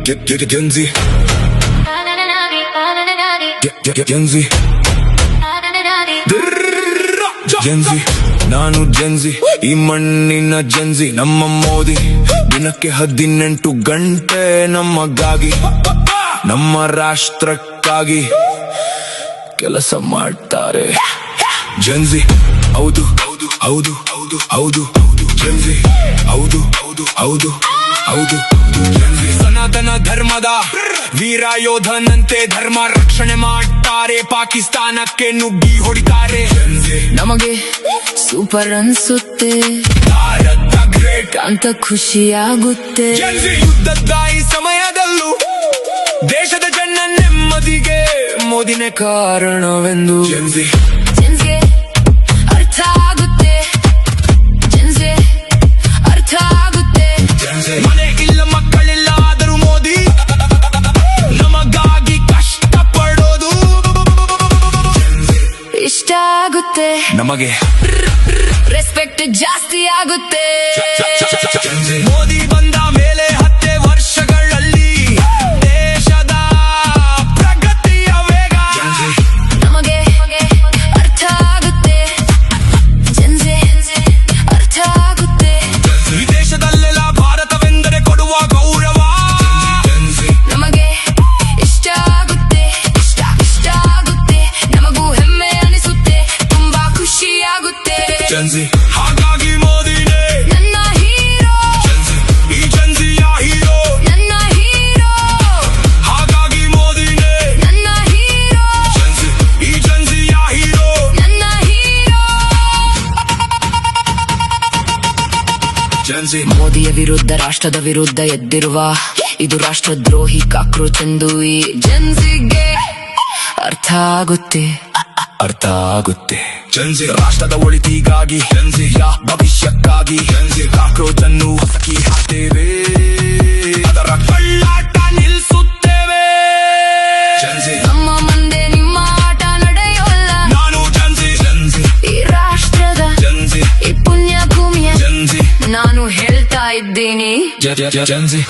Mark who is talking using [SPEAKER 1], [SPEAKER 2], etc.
[SPEAKER 1] Gen Z. Gen Z. Gen Z. ನಾನು Gen Z, ಈ ಮಣ್ಣಿನ ಜೆನ್ಜಿ. ನಮ್ಮ ಮೋದಿ ದಿನಕ್ಕೆ 18 ಗಂಟೆ ನಮಗಾಗಿ, ನಮ್ಮ ರಾಷ್ಟ್ರಕ್ಕಾಗಿ ಕೆಲಸ ಮಾಡ್ತಾರೆ. ಜೆನ್ಜಿ ಹೌದು ಹೌದು ಹೌದು ಹೌದು ಹೌದು ಹೌದು ಜೆನ್ಜಿ ಹೌದು ಹೌದು ಹೌದು ಹೌದು ಜೆನ್ಜಿ. ಸನಾತನ ಧರ್ಮದ ವೀರ ಯೋಧನಂತೆ ಧರ್ಮ ರಕ್ಷಣೆ ಮಾಡ್ತಾರೆ, ಪಾಕಿಸ್ತಾನಕ್ಕೆ ನುಗ್ಗಿ ಹೊಡಿತಾರೆ.
[SPEAKER 2] ನಮಗೆ ಸೂಪರ್ ಅನ್ಸುತ್ತೆ,
[SPEAKER 1] ಭಾರತ ಗ್ರೇಟ್
[SPEAKER 2] ಅಂತ ಖುಷಿಯಾಗುತ್ತೆ.
[SPEAKER 1] ಯುದ್ಧದ ಈ ಸಮಯದಲ್ಲೂ ದೇಶದ ಜನ ನೆಮ್ಮದಿಗೆ ಮೋದಿನೇ ಕಾರಣವೆಂದು
[SPEAKER 2] ಜೆನ್ಸ್ಗೆ ಅರ್ಥ ಆಗುತ್ತೆ, ಜೆನ್ಸ್ಗೆ ಅರ್ಥ ಆಗುತ್ತೆ.
[SPEAKER 1] ಮನೆ ಇಲ್ಲ ಮಕ್ಕಳಿಲ್ಲ ಆದರೂ ಮೋದಿ ನಮಗಾಗಿ ಕಷ್ಟ ಪಡೋದು
[SPEAKER 2] ಇಷ್ಟ ಆಗುತ್ತೆ,
[SPEAKER 1] ನಮಗೆ
[SPEAKER 2] ರೆಸ್ಪೆಕ್ಟ್ ಜಾಸ್ತಿ ಆಗುತ್ತೆ.
[SPEAKER 1] ಮೋದಿ ಬಂದ ಮೇಲೆ 10 ವರ್ಷಗಳಲ್ಲಿ ದೇಶದ ಪ್ರಗತಿಯ ವೇಗ
[SPEAKER 2] ನಮಗೆ ಅರ್ಥ ಆಗುತ್ತೆ, ಜೆನ್ಸ್ಗೆ ಅರ್ಥ ಆಗುತ್ತೆ.
[SPEAKER 1] ಈ ದೇಶದಲ್ಲೆಲ್ಲ ಭಾರತವೆಂದರೆ ಕೊಡುವ ಗೌರವ
[SPEAKER 2] ನಮಗೆ ಇಷ್ಟ ಆಗುತ್ತೆ, ಇಷ್ಟ ಆಗುತ್ತೆ. ನಮಗೂ ಹೆಮ್ಮೆ ಅನಿಸುತ್ತೆ, ತುಂಬಾ ಖುಷಿ ಆಗುತ್ತೆ.
[SPEAKER 1] ಹಾಗಾಗಿ ಮೋದಿನೇ
[SPEAKER 2] ನನ್ನ ಹೀರೋ,
[SPEAKER 1] ಈ ಜನ್ಸಿಯ ಹೀರೋ.
[SPEAKER 2] ನನ್ನ ಹೀರೋ,
[SPEAKER 1] ಹಾಗಾಗಿ ಮೋದಿನೇ
[SPEAKER 2] ನನ್ನ ಹೀರೋ,
[SPEAKER 1] ಈ ಜನ್ಸಿಯ ಹೀರೋ.
[SPEAKER 2] ನನ್ನ ಹೀರೋ. ಮೋದಿಯ ವಿರುದ್ಧ ರಾಷ್ಟ್ರದ ವಿರುದ್ಧ ಎದ್ದಿರುವ ಇದು ರಾಷ್ಟ್ರದ್ರೋಹಿ ಕಾಕ್ರೋಚ್ ಎಂದು ಈ ಜೆನ್ಸಿಗೆ ಅರ್ಥ ಆಗುತ್ತೆ,
[SPEAKER 1] ಅರ್ಥ ಆಗುತ್ತೆ. ರಾಷ್ಟ್ರದ ಒಳಿತಿಗಾಗಿ, ಭವಿಷ್ಯಕ್ಕಾಗಿ ಕಾಕ್ರೋಚ್ ಅನ್ನು ಹೊಸಕಿ ಹಾಕ್ತೇವೆ, ಅದರ ಕಳ್ಳಾಟ ನಿಲ್ಲಿಸುತ್ತೇವೆ.
[SPEAKER 2] ನಮ್ಮ ಮುಂದೆ ನಿಮ್ಮ ಆಟ ನಡೆಯೋಲ್ಲ.
[SPEAKER 1] ನಾನು ಜನ್ಸಿ
[SPEAKER 2] ಈ ರಾಷ್ಟ್ರದ ಈ ಪುಣ್ಯ ಭೂಮಿಯ ನಾನು ಹೇಳ್ತಾ ಇದ್ದೀನಿ.
[SPEAKER 1] ಜನ್ಸಿ